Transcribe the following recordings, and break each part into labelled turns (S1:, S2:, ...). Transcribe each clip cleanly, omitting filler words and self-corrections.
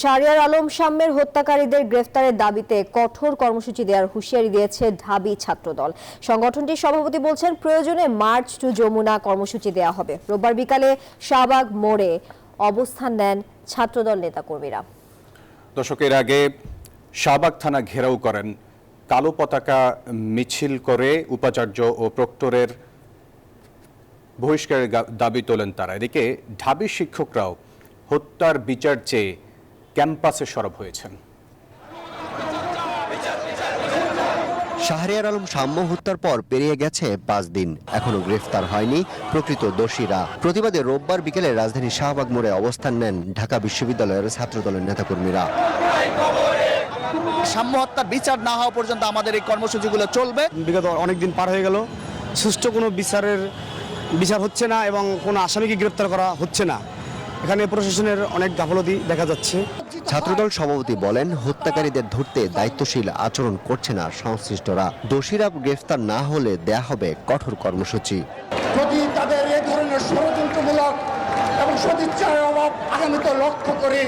S1: শাহরিয়ার আলম শাম্মের হত্যাকারীদের গ্রেফতারের দাবিতে কঠোর কর্মসূচি দেওয়ার হুঁশিয়ারি দিয়েছে ঢাবি ছাত্রদল। সংগঠনটির সভাপতি বলছেন, প্রয়োজনে মার্চ টু যমুনা কর্মসূচি দেওয়া হবে। রোববার বিকালে শাহবাগ মোড়ে অবস্থান নেন ছাত্রদল নেতাকর্মীরা।
S2: দশকের আগে শাহবাগ থানা ঘেরাও করেন, কালো পতাকা মিছিল করে উপাচার্য ও প্রক্টরের বহিষ্কারের দাবি তোলেন তারা। এদিকে ঢাবি শিক্ষকরাও হত্যার বিচার চেয়ে ক্যাম্পাসে সরব হয়েছেন।
S3: শাহরিয়ার আলম শাম্য হত্যার পর পেরিয়ে গেছে 5 দিন, এখনো গ্রেফতার হয়নি প্রকৃত দোষীরা। প্রতিবাদে রোববার বিকেলে রাজধানীর শাহবাগ মোড়ে অবস্থান নেন ঢাকা বিশ্ববিদ্যালয়ের ছাত্রদলের নেতাকর্মীরা।
S4: শাম্য হত্যার বিচার না হওয়া পর্যন্ত আমাদের এই কর্মসূচিগুলো চলবে।
S5: বিগত অনেক দিন পার হয়ে গেল, সুষ্ঠু কোনো বিচার হচ্ছে না এবং কোনো আসামিকে গ্রেফতার করা হচ্ছে না। এখানে প্রশাসনের অনেক গাফলতি দেখা যাচ্ছে।
S3: ছাত্রদল সভাপতি বলেন, হত্যাকারীদের ধরতে দায়িত্বশীল আচরণ করছে না সংশ্লিষ্টরা। দোষীরা গ্রেফতার না হলে দেয়া হবে কঠোর কর্মসূচি।
S6: যদি তাদের এই ধরনের ষড়যন্ত্রমূলক এবং সদিচ্ছার অভাব আগামীতে লক্ষ্য করে,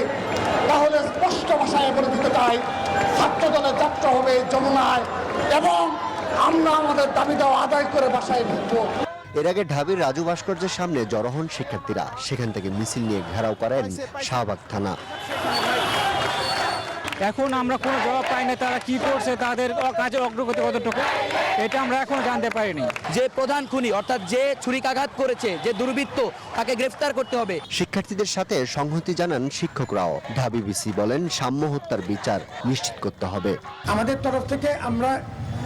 S6: তাহলে স্পষ্ট ভাষায় বলে দিতে চাই, ছাত্রদলের যাত্রা হবে যমুনায় এবং আমরা আমাদের দাবি দেওয়া আদায় করে বাসায় ফিরব।
S3: এর আগে ঢাবির রাজু ভাস্কর্যের সামনে জড়ো হন শিক্ষার্থীরা। সেখান থেকে মিছিল নিয়ে ঘেরাও করেন শাহবাগ থানা।
S7: এখন আমরা কোনো জবাব পাই না, তারা কি করছে, তাদের কাজের অগ্রগতি কতটুকু, এটা আমরা এখনো জানতে পারিনি।
S4: যে প্রধান খুনি অর্থাৎ যে ছুরিকাঘাত করেছে, যে দুর্বৃত্ত, তাকে গ্রেফতার করতে হবে।
S3: শিক্ষার্থীদের সাথে সংহতি জানান শিক্ষকরাও। ঢাবি ভিসি বলেন, শাম্য হত্যার বিচার নিশ্চিত করতে হবে।
S6: আমাদের তরফ থেকে আমরা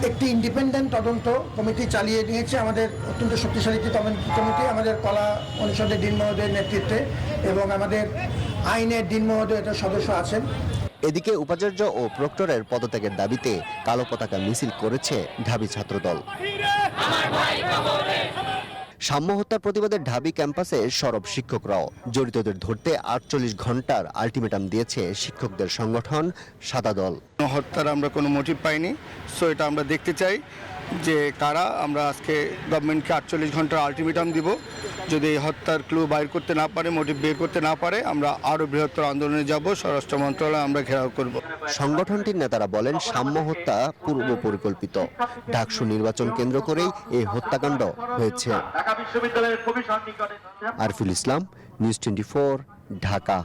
S6: একটি ইন্ডিপেন্ডেন্ট তদন্ত কমিটি চালিয়ে নিয়েছে, আমাদের অত্যন্ত শক্তিশালী কমিটি, আমাদের কলা অনুষদের ডিন মহোদয়ের নেতৃত্বে এবং আমাদের আইনের ডিন মহোদয় এটার সদস্য আছেন।
S3: এদিকে উপাচার্য ও প্রক্টরের পদত্যাগের দাবিতে কালো পতাকা মিছিল করেছে ঢাবি ছাত্রদল। শাম্য হত্যার প্রতিবাদে ঢাবি ক্যাম্পাসে সরব শিক্ষকরাও। জড়িতদের ধরতে 48 ঘন্টার আলটিমেটাম দিয়েছে শিক্ষকদের সংগঠন সাদা দল।
S8: হত্যার আমরা কোনো মোটিভ পাইনি, সো এটা আমরা দেখতে চাই যে কারা। আমরা আজকে গভর্নমেন্টকে 48 ঘন্টার আলটিমেটাম দিব। যদি এই হত্যার ক্লু বাইর করতে না পারে, মোটিভ বের করতে না পারে, আমরা আরও বৃহত্তর আন্দোলনে যাব। স্বরাষ্ট্র মন্ত্রণালয় আমরা ঘেরাও করব।
S3: সংগঠনটির নেতারা বলেন, শাম্য হত্যা পূর্ব পরিকল্পিত। ডাকসু নির্বাচন কেন্দ্র করেই এই হত্যাকাণ্ড হয়েছে। আরফুল ইসলাম, নিউজ 24, ঢাকা।